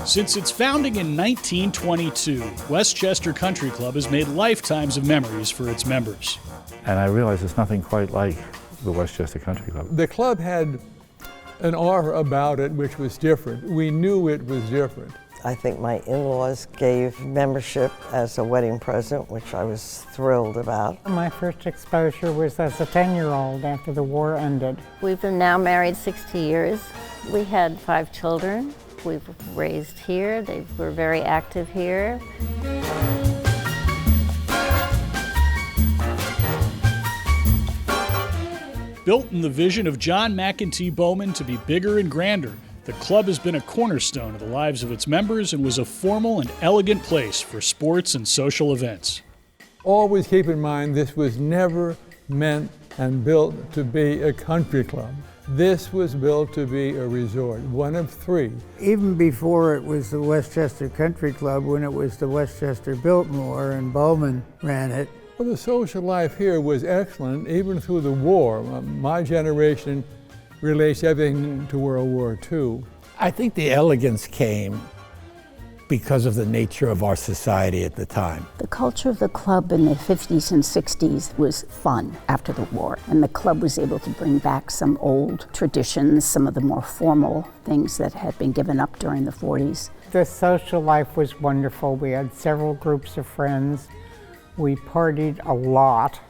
Since its founding in 1922, Westchester Country Club has made lifetimes of memories for its members. And I realized there's nothing quite like the Westchester Country Club. The club had an aura about it which was different. We knew it was different. I think my in-laws gave membership as a wedding present, which I was thrilled about. My first exposure was as a 10-year-old after the war ended. We've been now married 60 years. We had 5 children. We've raised here. They were very active here. Built in the vision of John McEntee Bowman to be bigger and grander, the club has been a cornerstone of the lives of its members and was a formal and elegant place for sports and social events. Always keep in mind this was never meant and built to be a country club. This was built to be a resort, one of 3. Even before it was the Westchester Country Club, when it was the Westchester Biltmore and Bowman ran it. Well, the social life here was excellent, even through the war. My generation relates everything to World War II. I think the elegance came because of the nature of our society at the time. The culture of the club in the 50s and 60s was fun after the war, and the club was able to bring back some old traditions, some of the more formal things that had been given up during the 40s. The social life was wonderful. We had several groups of friends. We partied a lot,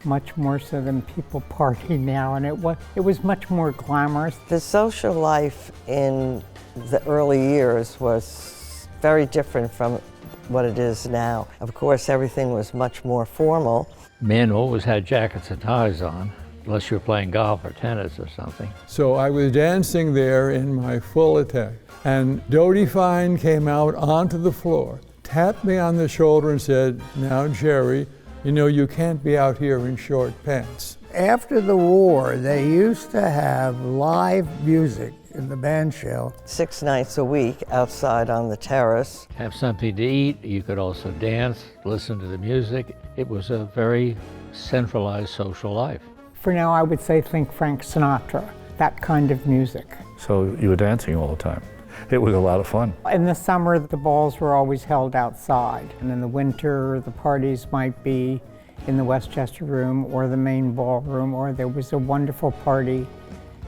much more so than people party now, and it was much more glamorous. The social life in the early years was very different from what it is now. Of course, everything was much more formal. Men always had jackets and ties on, unless you were playing golf or tennis or something. So I was dancing there in my full attack, and Dodie Fine came out onto the floor, tapped me on the shoulder and said, "Now, Jerry, you know you can't be out here in short pants." After the war, they used to have live music in the band shell. 6 nights a week outside on the terrace. Have something to eat. You could also dance, listen to the music. It was a very centralized social life. For now, I would say think Frank Sinatra, that kind of music. So you were dancing all the time. It was a lot of fun. In the summer, the balls were always held outside, and in the winter, the parties might be in the Westchester Room or the main ballroom, or there was a wonderful party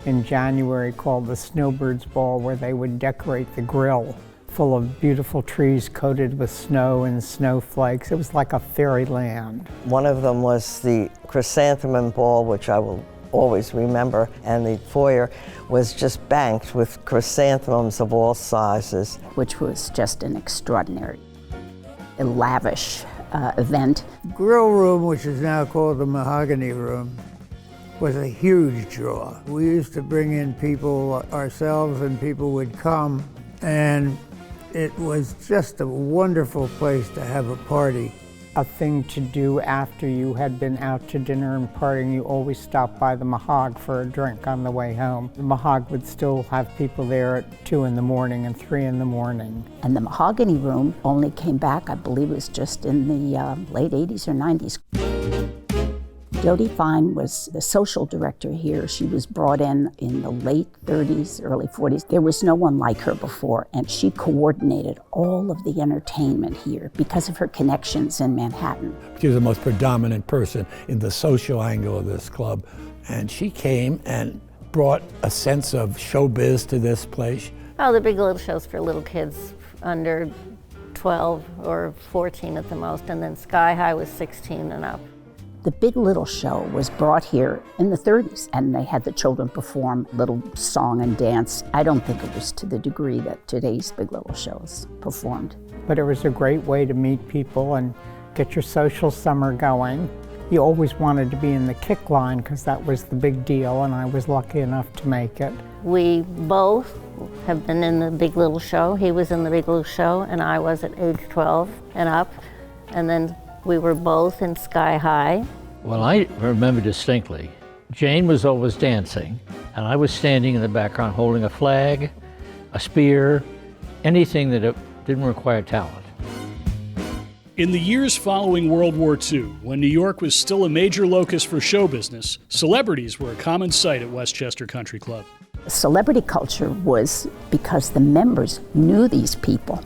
in January called the Snowbirds Ball, where they would decorate the grill full of beautiful trees coated with snow and snowflakes. It was like a fairyland. One of them was the Chrysanthemum Ball, which I will always remember, and the foyer was just banked with chrysanthemums of all sizes. Which was just an extraordinary, lavish event. Grill room, which is now called the Mahogany Room, was a huge draw. We used to bring in people ourselves, and people would come, and it was just a wonderful place to have a party. A thing to do after you had been out to dinner and partying, you always stopped by the Mahog for a drink on the way home. The Mahog would still have people there at 2 in the morning and 3 in the morning. And the Mahogany Room only came back, I believe it was just in the late 80s or 90s. Dodie Fine was the social director here. She was brought in the late 30s, early 40s. There was no one like her before, and she coordinated all of the entertainment here because of her connections in Manhattan. She was the most predominant person in the social angle of this club, and she came and brought a sense of showbiz to this place. Oh, the Big Little Show's for little kids under 12 or 14 at the most, and then Sky High was 16 and up. The Big Little Show was brought here in the 30s, and they had the children perform little song and dance. I don't think it was to the degree that today's Big Little Show is performed. But it was a great way to meet people and get your social summer going. You always wanted to be in the kick line because that was the big deal, and I was lucky enough to make it. We both have been in the Big Little Show. He was in the Big Little Show, and I was at age 12 and up. And then we were both in Sky High. Well, I remember distinctly, Jane was always dancing, and I was standing in the background holding a flag, a spear, anything that didn't require talent. In the years following World War II, when New York was still a major locus for show business, celebrities were a common sight at Westchester Country Club. Celebrity culture was because the members knew these people,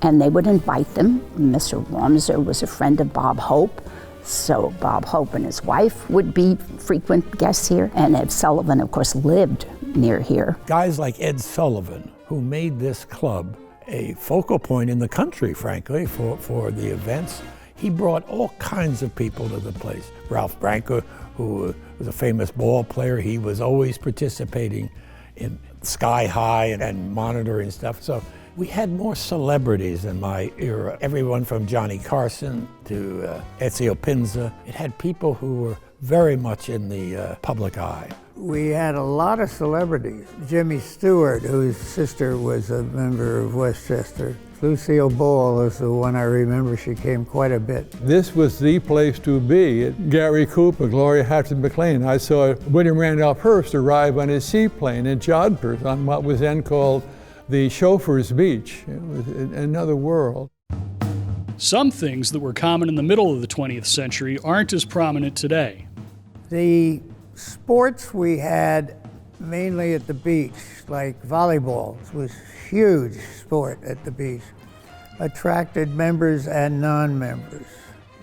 and they would invite them. Mr. Wormser was a friend of Bob Hope, so Bob Hope and his wife would be frequent guests here, and Ed Sullivan, of course, lived near here. Guys like Ed Sullivan, who made this club a focal point in the country, frankly, for the events. He brought all kinds of people to the place. Ralph Branca, who was a famous ball player, he was always participating in Sky High and monitoring stuff. So we had more celebrities in my era. Everyone from Johnny Carson to Ezio Pinza. It had people who were very much in the public eye. We had a lot of celebrities. Jimmy Stewart, whose sister was a member of Westchester. Lucille Ball is the one I remember. She came quite a bit. This was the place to be. Gary Cooper, Gloria Hatton McLean. I saw William Randolph Hearst arrive on his seaplane in Jodhpur on what was then called the Chauffeur's Beach. It was another world. Some things that were common in the middle of the 20th century aren't as prominent today. The sports we had mainly at the beach, like volleyball, was huge sport at the beach, attracted members and non-members.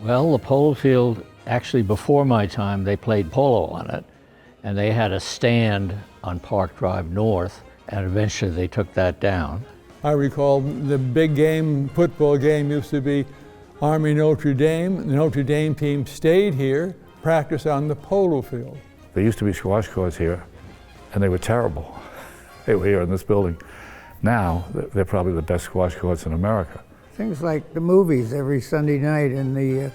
Well, the polo field, actually before my time, they played polo on it, and they had a stand on Park Drive North, and eventually they took that down. I recall the big game, football game used to be Army Notre Dame. The Notre Dame team stayed here, practiced on the polo field. There used to be squash courts here, and they were terrible. They were here in this building. Now, they're probably the best squash courts in America. Things like the movies every Sunday night in the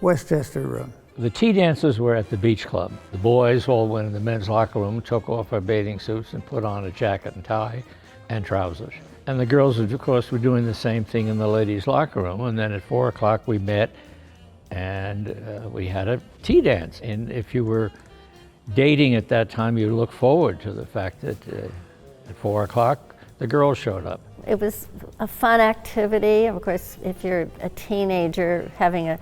Westchester room. The tea dances were at the beach club. The boys all went in the men's locker room, took off our bathing suits and put on a jacket and tie and trousers. And the girls, of course, were doing the same thing in the ladies' locker room. And then at 4 o'clock we met and we had a tea dance. And if you were dating at that time, you look forward to the fact that at 4 o'clock, the girls showed up. It was a fun activity. Of course, if you're a teenager, having a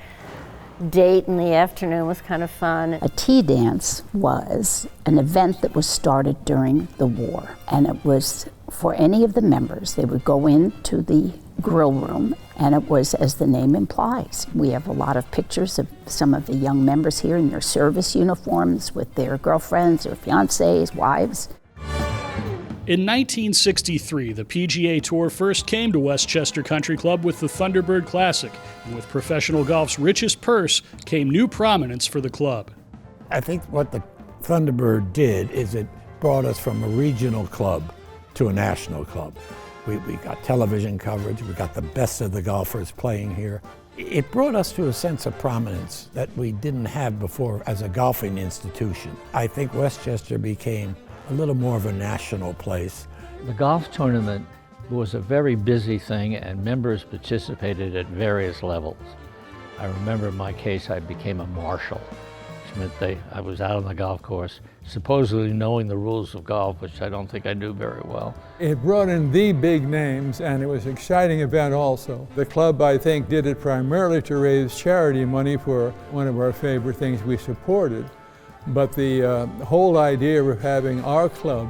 date in the afternoon was kind of fun. A tea dance was an event that was started during the war, and it was for any of the members. They would go into the grill room, and it was, as the name implies. We have a lot of pictures of some of the young members here in their service uniforms with their girlfriends, their fiancés, wives. In 1963, the PGA Tour first came to Westchester Country Club with the Thunderbird Classic, and with professional golf's richest purse came new prominence for the club. I think what the Thunderbird did is it brought us from a regional club to a national club. We got television coverage, we got the best of the golfers playing here. It brought us to a sense of prominence that we didn't have before as a golfing institution. I think Westchester became a little more of a national place. The golf tournament was a very busy thing and members participated at various levels. I remember in my case I became a marshal, which meant I was out on the golf course, supposedly knowing the rules of golf, which I don't think I knew very well. It brought in the big names, and it was an exciting event also. The club, I think, did it primarily to raise charity money for one of our favorite things we supported. But the whole idea of having our club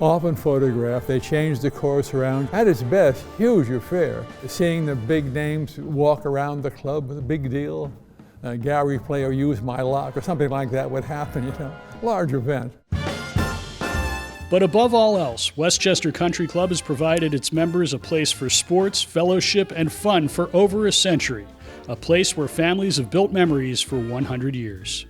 often photographed, they changed the course around. At its best, huge affair. Seeing the big names walk around the club was a big deal. Gary Player used my lock or something like that would happen, you know. Large event. But above all else, Westchester Country Club has provided its members a place for sports, fellowship, and fun for over a century. A place where families have built memories for 100 years.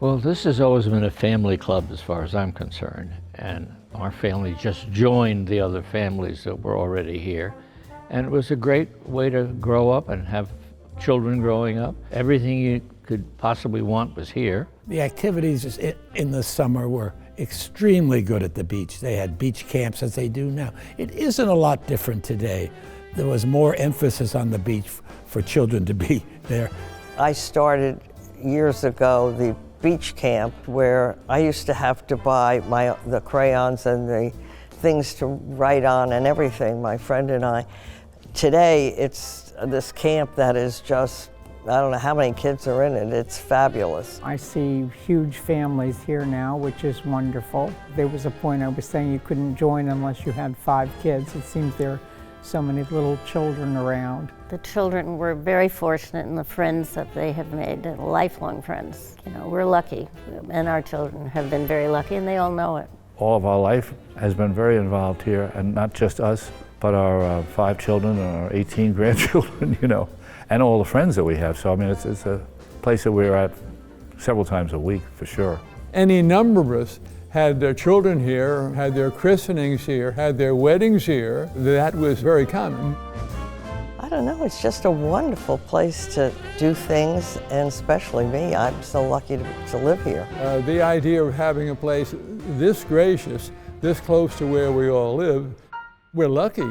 Well, this has always been a family club as far as I'm concerned, and our family just joined the other families that were already here. And it was a great way to grow up and have children growing up. Everything you could possibly want was here. The activities in the summer were extremely good at the beach. They had beach camps as they do now. It isn't a lot different today. There was more emphasis on the beach for children to be there. I started years ago the beach camp where I used to have to buy the crayons and the things to write on and everything, my friend and I. Today, it's this camp that is just I don't know how many kids are in it. It's fabulous. I see huge families here now, which is wonderful. There was a point I was saying you couldn't join unless you had 5 kids. It seems there are so many little children around. The children were very fortunate in the friends that they have made, lifelong friends. You know, we're lucky, and our children have been very lucky, and they all know it. All of our life has been very involved here, and not just us, but our 5 children and our 18 grandchildren, you know, and all the friends that we have. So, I mean, it's a place that we're at several times a week, for sure. Any number of us had their children here, had their christenings here, had their weddings here. That was very common. I don't know, it's just a wonderful place to do things, and especially me. I'm so lucky to live here. The idea of having a place this gracious, this close to where we all live, we're lucky.